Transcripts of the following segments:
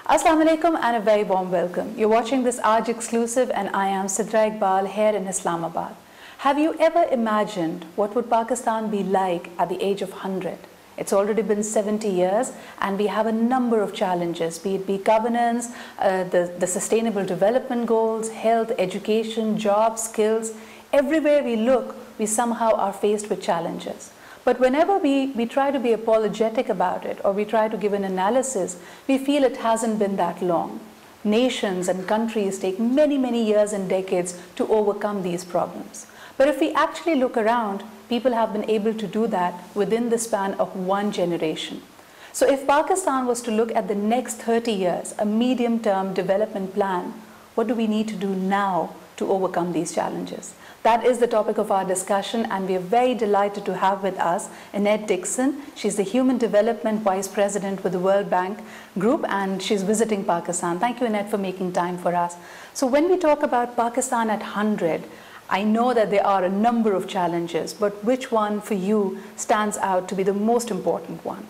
Assalamu alaikum and a very warm welcome. You're watching this Aaj exclusive and I am Sidra Iqbal here in Islamabad. Have you ever imagined what would Pakistan be like at the age of 100? It's already been 70 years and we have a number of challenges, be it governance, the sustainable development goals, health, education, jobs, skills. Everywhere we look, we somehow are faced with challenges. But whenever we try to be apologetic about it or we try to give an analysis, we feel it hasn't been that long. Nations and countries take many, many years and decades to overcome these problems. But if we actually look around, people have been able to do that within the span of one generation. So if Pakistan was to look at the next 30 years, a medium-term development plan, what do we need to do now to overcome these challenges? That is the topic of our discussion, and we are very delighted to have with us Annette Dickson. She's the Human Development Vice President with the World Bank Group, and she's visiting Pakistan. Thank you, Annette, for making time for us. So when we talk about Pakistan at 100, I know that there are a number of challenges, but which one for you stands out to be the most important one?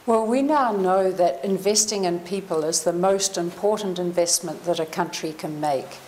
Well, we now know that investing in people is the most important investment that a country can make.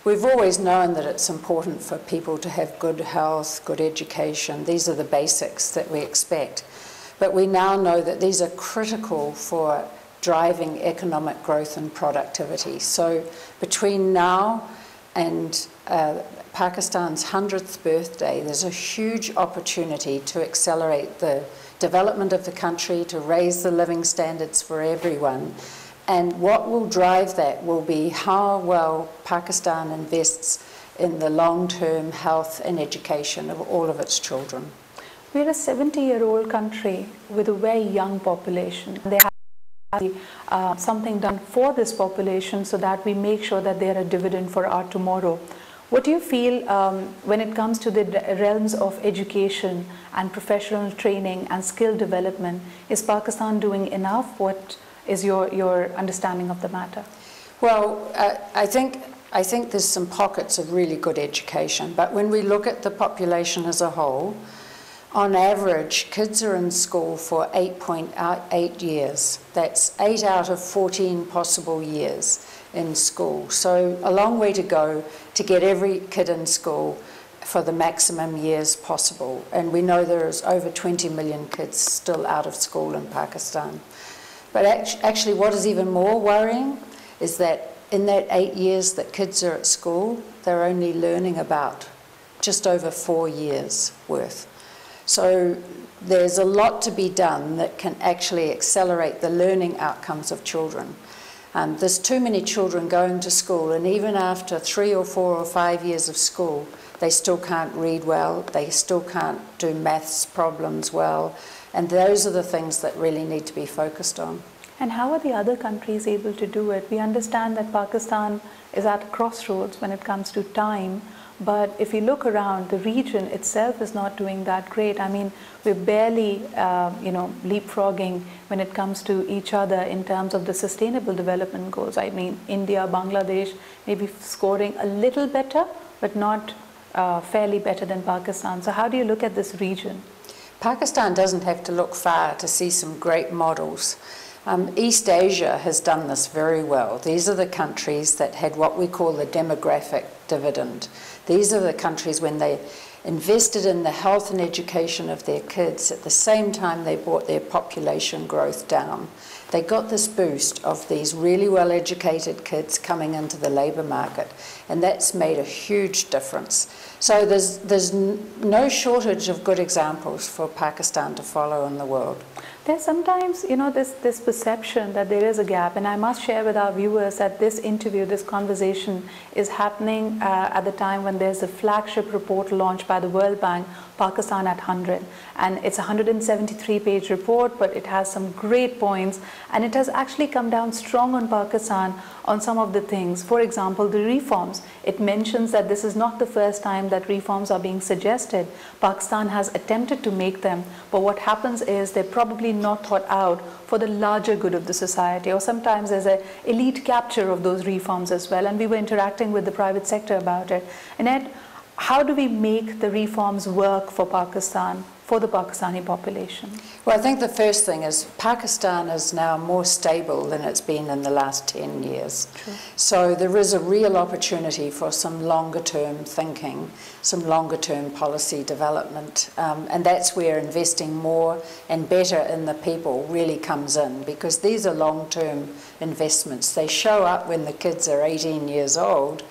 We've always known that it's important for people to have good health, good education. These are the basics that we expect. But we now know that these are critical for driving economic growth and productivity. So between now and Pakistan's 100th birthday, there's a huge opportunity to accelerate the development of the country, to raise the living standards for everyone. And what will drive that will be how well Pakistan invests in the long-term health and education of all of its children. We're a 70-year-old country with a very young population. They have something done for this population so that we make sure that they're a dividend for our tomorrow. What do you feel when it comes to the realms of education and professional training and skill development? Is Pakistan doing enough? What is your understanding of the matter? Well, I think there's some pockets of really good education, but when we look at the population as a whole, on average, kids are in school for 8.8 years. That's 8 out of 14 possible years in school. So a long way to go to get every kid in school for the maximum years possible. And we know there is over 20 million kids still out of school in Pakistan. But actually what is even more worrying is that in that 8 years that kids are at school, they're only learning about just over 4 years worth. So there's a lot to be done that can actually accelerate the learning outcomes of children. There's too many children going to school, and even after 3 or 4 or 5 years of school, they still can't read well, they still can't do maths problems well, and those are the things that really need to be focused on. And how are the other countries able to do it? We understand that Pakistan is at a crossroads when it comes to time, but if you look around, the region itself is not doing that great. I mean, we're barely, leapfrogging when it comes to each other in terms of the sustainable development goals. I mean, India, Bangladesh may be scoring a little better, but not fairly better than Pakistan. So how do you look at this region? Pakistan doesn't have to look far to see some great models. East Asia has done this very well. These are the countries that had what we call the demographic dividend. These are the countries when they invested in the health and education of their kids, at the same time they brought their population growth down. They got this boost of these really well-educated kids coming into the labour market, and that's made a huge difference. So there's no shortage of good examples for Pakistan to follow in the world. There's sometimes, this perception that there is a gap, and I must share with our viewers that this interview, this conversation is happening at the time when there's a flagship report launched by the World Bank, Pakistan at 100. And it's a 173-page report, but it has some great points, and it has actually come down strong on Pakistan on some of the things. For example, the reforms. It mentions that this is not the first time that reforms are being suggested. Pakistan has attempted to make them, but what happens is they're probably not thought out for the larger good of the society, or sometimes there's an elite capture of those reforms as well, and we were interacting with the private sector about it. Annette, how do we make the reforms work for Pakistan for the Pakistani population? Well, I think the first thing is Pakistan is now more stable than it's been in the last 10 years. True. So there is a real opportunity for some longer-term thinking, some longer-term policy development, and that's where investing more and better in the people really comes in, because these are long-term investments. They show up when the kids are 18 years old,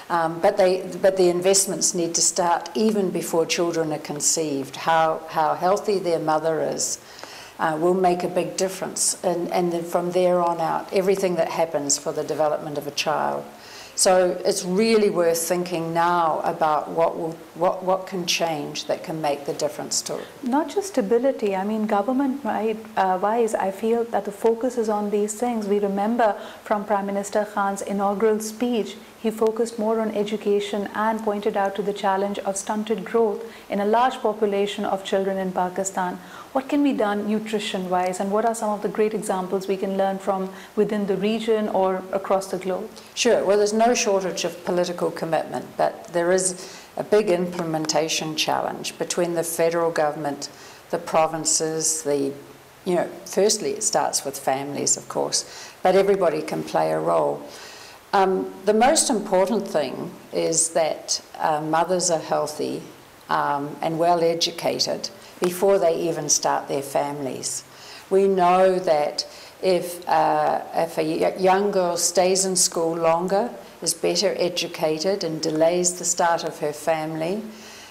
but the investments need to start even before children are conceived. How healthy their mother is will make a big difference, and then from there on out, everything that happens for the development of a child. So it's really worth thinking now about what can change that can make the difference to it. Not just stability, I mean government-wise, I feel that the focus is on these things. We remember from Prime Minister Khan's inaugural speech, he focused more on education and pointed out to the challenge of stunted growth in a large population of children in Pakistan. What can be done nutrition-wise, and what are some of the great examples we can learn from within the region or across the globe? Sure. Well, there's no shortage of political commitment, but there is a big implementation challenge between the federal government, the provinces, firstly it starts with families, of course, but everybody can play a role. The most important thing is that mothers are healthy and well educated before they even start their families. We know that if a young girl stays in school longer, is better educated and delays the start of her family,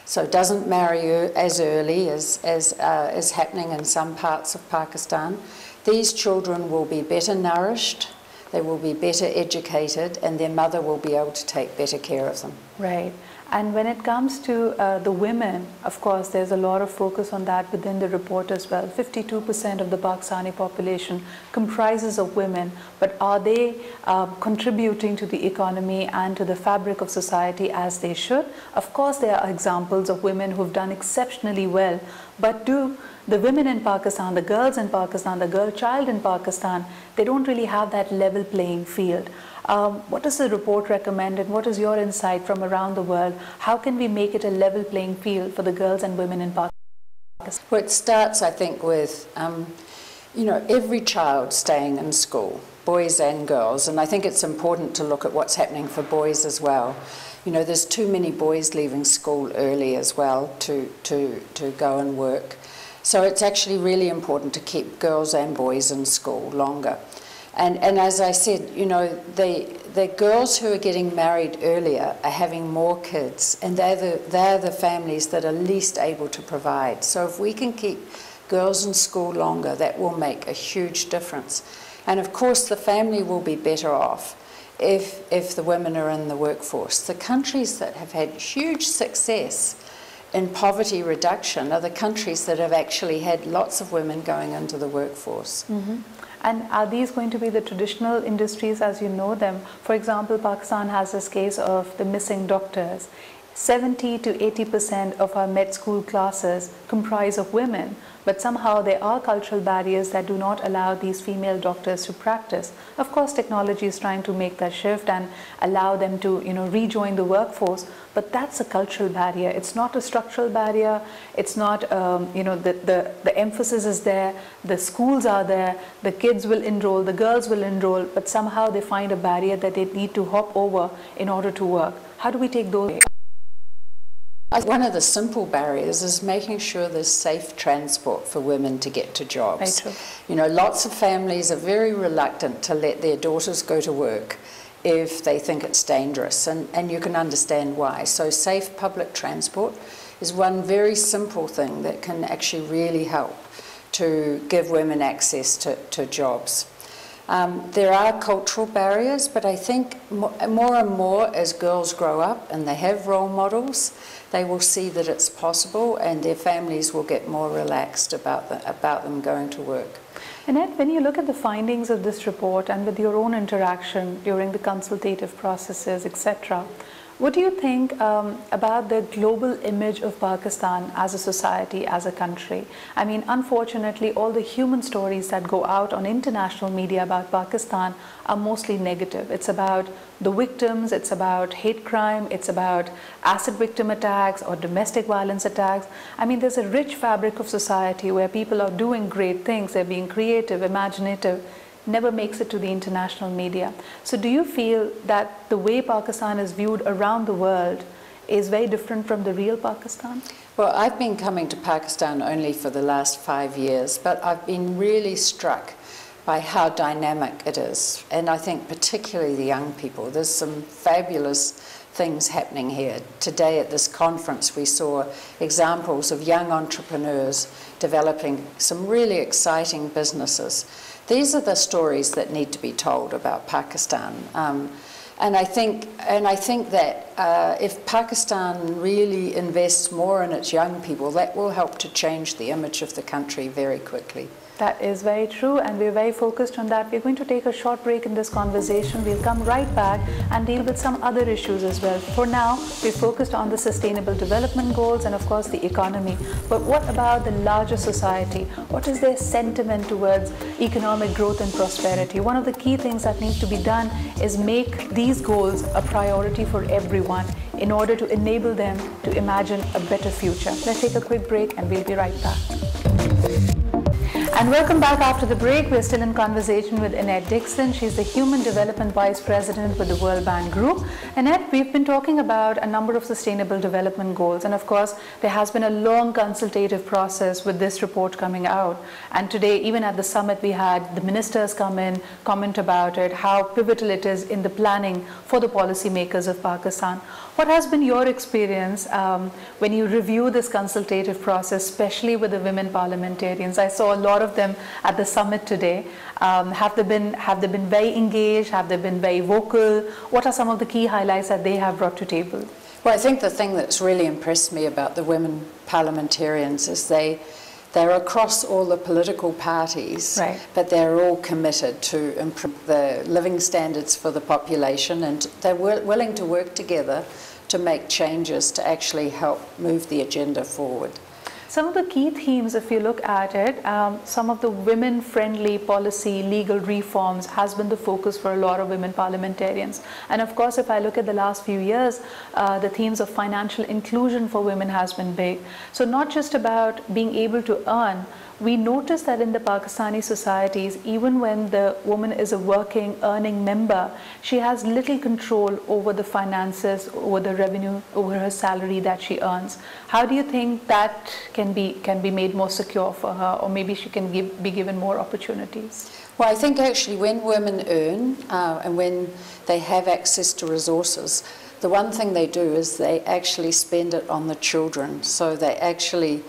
so doesn't marry as early as is happening in some parts of Pakistan, these children will be better nourished, they will be better educated, and their mother will be able to take better care of them. Right. And when it comes to the women, of course, there's a lot of focus on that within the report as well. 52% of the Pakistani population comprises of women, but are they contributing to the economy and to the fabric of society as they should? Of course, there are examples of women who've done exceptionally well, but do the women in Pakistan, the girls in Pakistan, the girl child in Pakistan, they don't really have that level playing field. What does the report recommend, and what is your insight from around the world? How can we make it a level playing field for the girls and women in Pakistan? Well, it starts, I think, with every child staying in school, boys and girls, and I think it's important to look at what's happening for boys as well. There's too many boys leaving school early as well to go and work. So it's actually really important to keep girls and boys in school longer. And as I said, the girls who are getting married earlier are having more kids, and they're the families that are least able to provide. So if we can keep girls in school longer, that will make a huge difference. And of course, the family will be better off if the women are in the workforce. The countries that have had huge success in poverty reduction are the countries that have actually had lots of women going into the workforce. Mm-hmm. And are these going to be the traditional industries as you know them? For example, Pakistan has this case of the missing doctors. 70 to 80% of our med school classes comprise of women, but somehow there are cultural barriers that do not allow these female doctors to practice. Of course, technology is trying to make that shift and allow them to, rejoin the workforce, but that's a cultural barrier. It's not a structural barrier. It's not, the emphasis is there, the schools are there, the kids will enroll, the girls will enroll, but somehow they find a barrier that they need to hop over in order to work. How do we take those away? One of the simple barriers is making sure there's safe transport for women to get to jobs. Lots of families are very reluctant to let their daughters go to work if they think it's dangerous, and you can understand why. So safe public transport is one very simple thing that can actually really help to give women access to jobs. There are cultural barriers, but I think more and more as girls grow up and they have role models, they will see that it's possible, and their families will get more relaxed about them going to work. Annette, when you look at the findings of this report and with your own interaction during the consultative processes, etc., What do you think about the global image of Pakistan as a society, as a country? I mean, unfortunately, all the human stories that go out on international media about Pakistan are mostly negative. It's about the victims, it's about hate crime, it's about acid victim attacks or domestic violence attacks. I mean, there's a rich fabric of society where people are doing great things, they're being creative, imaginative, never makes it to the international media. So do you feel that the way Pakistan is viewed around the world is very different from the real Pakistan? Well, I've been coming to Pakistan only for the last 5 years, but I've been really struck by how dynamic it is. And I think particularly the young people. There's some fabulous things happening here. Today at this conference we saw examples of young entrepreneurs developing some really exciting businesses. These are the stories that need to be told about Pakistan. And I think that if Pakistan really invests more in its young people, that will help to change the image of the country very quickly. That is very true, and we're very focused on that. We're going to take a short break in this conversation. We'll come right back and deal with some other issues as well. For now, we're focused on the Sustainable Development Goals and, of course, the economy. But what about the larger society? What is their sentiment towards economic growth and prosperity? One of the key things that needs to be done is make these goals a priority for everyone in order to enable them to imagine a better future. Let's take a quick break and we'll be right back. And welcome back after the break. We're still in conversation with Annette Dickson. She's the Human Development Vice President with the World Bank Group. Annette, we've been talking about a number of sustainable development goals. And of course, there has been a long consultative process with this report coming out. And today, even at the summit, we had the ministers come in, comment about it, how pivotal it is in the planning for the policymakers of Pakistan. What has been your experience when you review this consultative process, especially with the women parliamentarians? I saw a lot of them at the summit today. Have they been very engaged? Have they been very vocal? What are some of the key highlights that they have brought to table? Well, I think the thing that's really impressed me about the women parliamentarians is they're across all the political parties, right, but they're all committed to improve the living standards for the population, and they're willing to work together to make changes to actually help move the agenda forward. Some of the key themes, if you look at it, some of the women-friendly policy, legal reforms has been the focus for a lot of women parliamentarians. And of course, if I look at the last few years, the themes of financial inclusion for women has been big. So not just about being able to earn. We notice that in the Pakistani societies, even when the woman is a working, earning member, she has little control over the finances, over the revenue, over her salary that she earns. How do you think that can be made more secure for her, or maybe she can be given more opportunities? Well, I think actually when women earn and when they have access to resources, the one thing they do is they actually spend it on the children. So they actually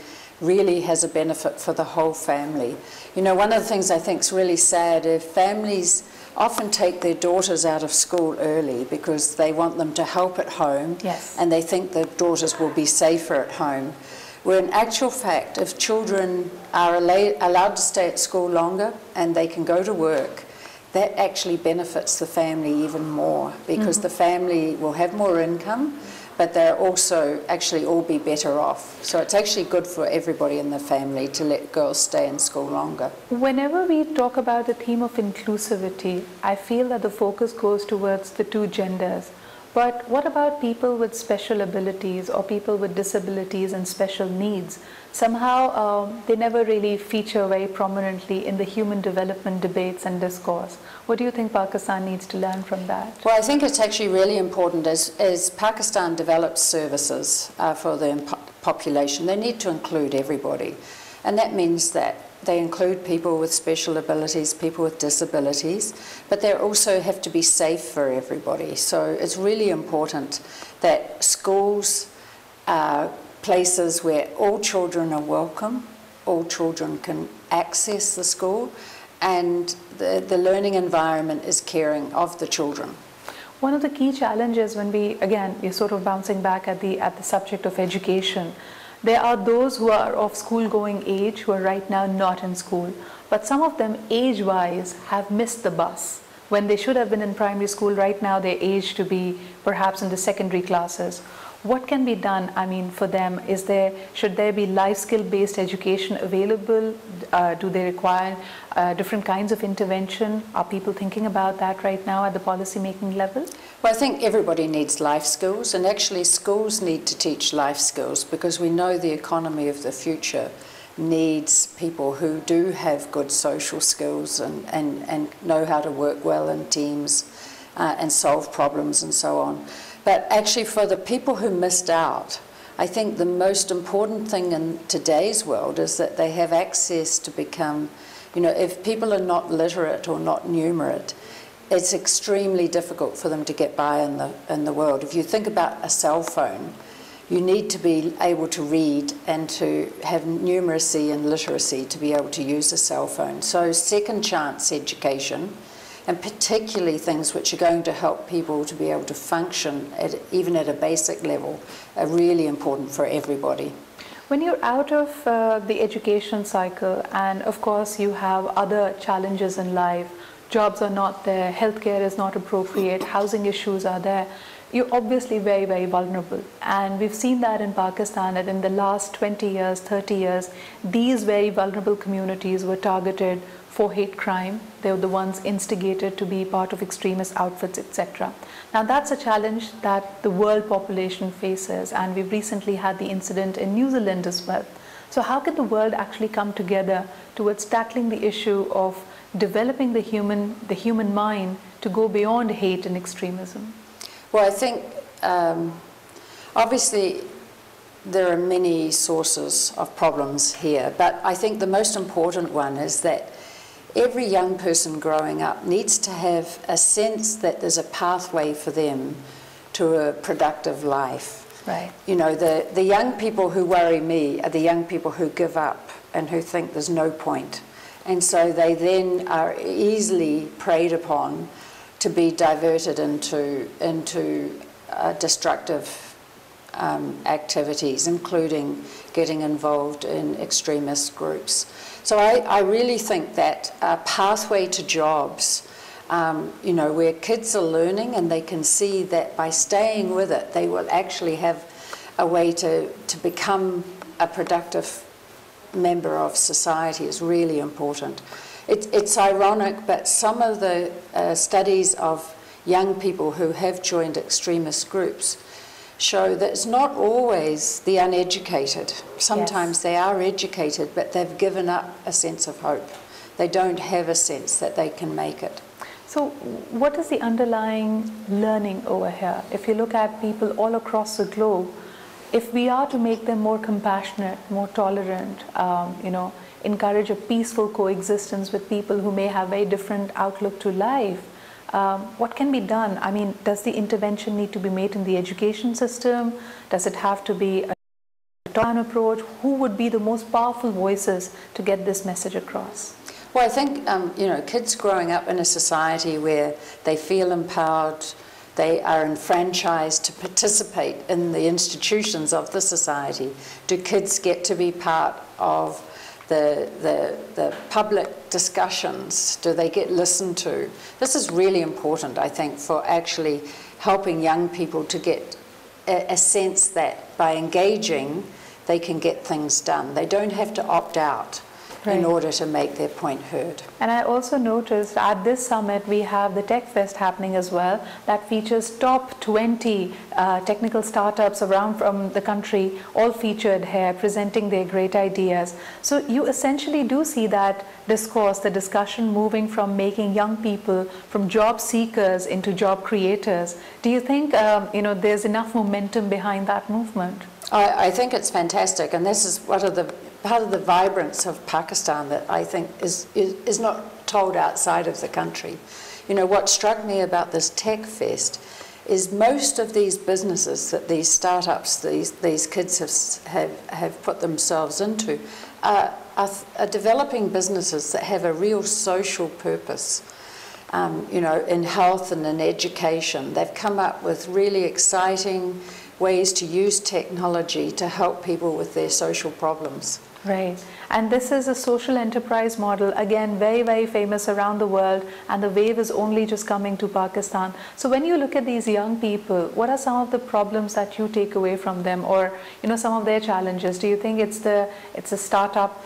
really has a benefit for the whole family. You know, one of the things I think is really sad is families often take their daughters out of school early because they want them to help at home, yes, and they think their daughters will be safer at home. Where in actual fact, if children are allowed to stay at school longer and they can go to work, that actually benefits the family even more, because the family will have more income, but they'll also actually all be better off. So it's actually good for everybody in the family to let girls stay in school longer. Whenever we talk about the theme of inclusivity, I feel that the focus goes towards the two genders. But what about people with special abilities or people with disabilities and special needs? Somehow they never really feature very prominently in the human development debates and discourse. What do you think Pakistan needs to learn from that? Well, I think it's actually really important as Pakistan develops services for the population, they need to include everybody. And that means that they include people with special abilities, people with disabilities, but they also have to be safe for everybody. So it's really important that schools are places where all children are welcome, all children can access the school, and the learning environment is caring of the children. One of the key challenges when we're sort of bouncing back at the subject of education, there are those who are of school-going age who are right now not in school, but some of them age-wise have missed the bus. when they should have been in primary school. Right now they're aged to be perhaps in the secondary classes. What can be done, I mean, for them? Should there be life skill based education available? Do they require different kinds of intervention? Are people thinking about that right now at the policy making level? Well, I think everybody needs life skills, and actually schools need to teach life skills, because we know the economy of the future needs people who do have good social skills and know how to work well in teams and solve problems and so on. But actually, for the people who missed out, I think the most important thing in today's world is that they have access to become, you know, if people are not literate or not numerate, it's extremely difficult for them to get by in the world. If you think about a cell phone, you need to be able to read and to have numeracy and literacy to be able to use a cell phone. So second chance education, and particularly things which are going to help people to be able to function even at a basic level, are really important for everybody. When you're out of the education cycle, and of course you have other challenges in life, jobs are not there, healthcare is not appropriate, housing issues are there, you're obviously very, very vulnerable. And we've seen that in Pakistan, that in the last 20 years, 30 years, these very vulnerable communities were targeted for hate crime. They were the ones instigated to be part of extremist outfits, etc. Now that's a challenge that the world population faces, and we've recently had the incident in New Zealand as well. So how can the world actually come together towards tackling the issue of developing the human mind to go beyond hate and extremism? Well, I think obviously there are many sources of problems here, but I think the most important one is that every young person growing up needs to have a sense that there's a pathway for them to a productive life. Right. You know, the young people who worry me are the young people who give up and who think there's no point. And so they then are easily preyed upon to be diverted into destructive activities, including getting involved in extremist groups. So I really think that a pathway to jobs, you know, where kids are learning and they can see that by staying with it, they will actually have a way to become a productive member of society, is really important. It's ironic, but some of the studies of young people who have joined extremist groups show that it's not always the uneducated. Sometimes they are educated, but they've given up a sense of hope. They don't have a sense that they can make it. So what is the underlying learning over here? If you look at people all across the globe, if we are to make them more compassionate, more tolerant, you know, encourage a peaceful coexistence with people who may have a very different outlook to life, what can be done? I mean, does the intervention need to be made in the education system? Does it have to be a top-down approach? Who would be the most powerful voices to get this message across? Well, I think, you know, kids growing up in a society where they feel empowered, they are enfranchised to participate in the institutions of the society. Do kids get to be part of the public discussions? Do they get listened to? This is really important, I think, for actually helping young people to get a sense that by engaging, they can get things done. They don't have to opt out in order to make their point heard. And I also noticed at this summit we have the Tech Fest happening as well, that features top 20 technical startups around from the country, all featured here, presenting their great ideas. So you essentially do see that discourse, the discussion moving from making young people from job seekers into job creators. Do you think you know, there's enough momentum behind that movement? I think it's fantastic, and this is part of the vibrance of Pakistan that I think is not told outside of the country. You know, what struck me about this Tech Fest is most of these businesses that these startups, these kids have put themselves into, are developing businesses that have a real social purpose. You know, in health and in education, they've come up with really exciting ways to use technology to help people with their social problems. Right. And this is a social enterprise model, again, very, very famous around the world, and the wave is only just coming to Pakistan. So when you look at these young people, what are some of the problems that you take away from them, or, you know, some of their challenges? Do you think it's a startup,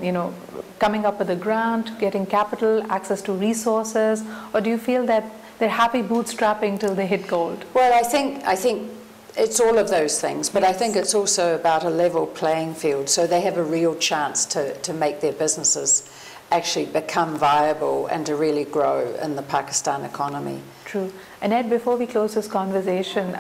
you know, coming up with a grant, getting capital, access to resources, or do you feel that they're happy bootstrapping till they hit gold? Well, I think it's all of those things, but I think it's also about a level playing field, so they have a real chance to make their businesses actually become viable and to really grow in the Pakistan economy. True. Annette, before we close this conversation,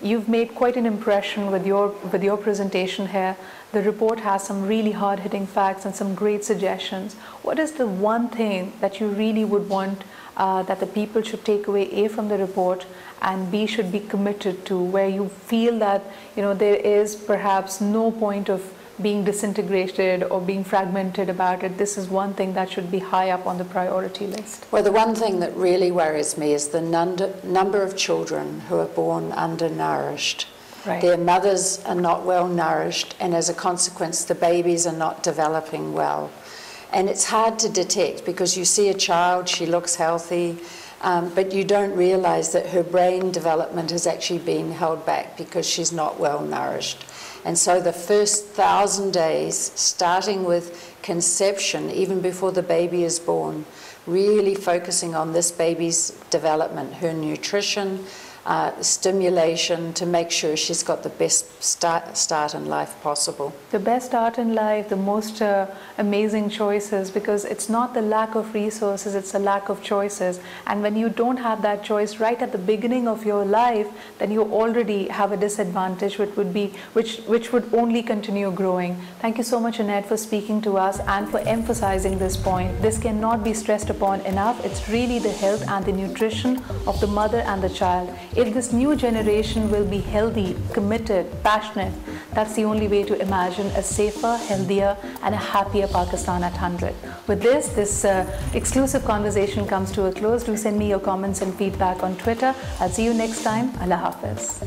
you've made quite an impression with your presentation here. The report has some really hard-hitting facts and some great suggestions. What is the one thing that you really would want that the people should take away, A, from the report, and B, should be committed to, where you feel that, you know, there is perhaps no point of being disintegrated or being fragmented about it? This is one thing that should be high up on the priority list. Well, the one thing that really worries me is the number of children who are born undernourished. Right. Their mothers are not well nourished, and as a consequence, the babies are not developing well. And it's hard to detect because you see a child, she looks healthy, but you don't realize that her brain development has actually been held back because she's not well nourished. And so the first 1,000 days, starting with conception, even before the baby is born, really focusing on this baby's development, her nutrition, stimulation, to make sure she's got the best start in life possible. The best start in life, the most amazing choices, because it's not the lack of resources, it's the lack of choices. And when you don't have that choice right at the beginning of your life, then you already have a disadvantage, which would only continue growing. Thank you so much, Annette, for speaking to us and for emphasizing this point. This cannot be stressed upon enough. It's really the health and the nutrition of the mother and the child. If this new generation will be healthy, committed, passionate, that's the only way to imagine a safer, healthier, and a happier Pakistan at 100. With this exclusive conversation comes to a close. Do send me your comments and feedback on Twitter. I'll see you next time. Allah Hafiz.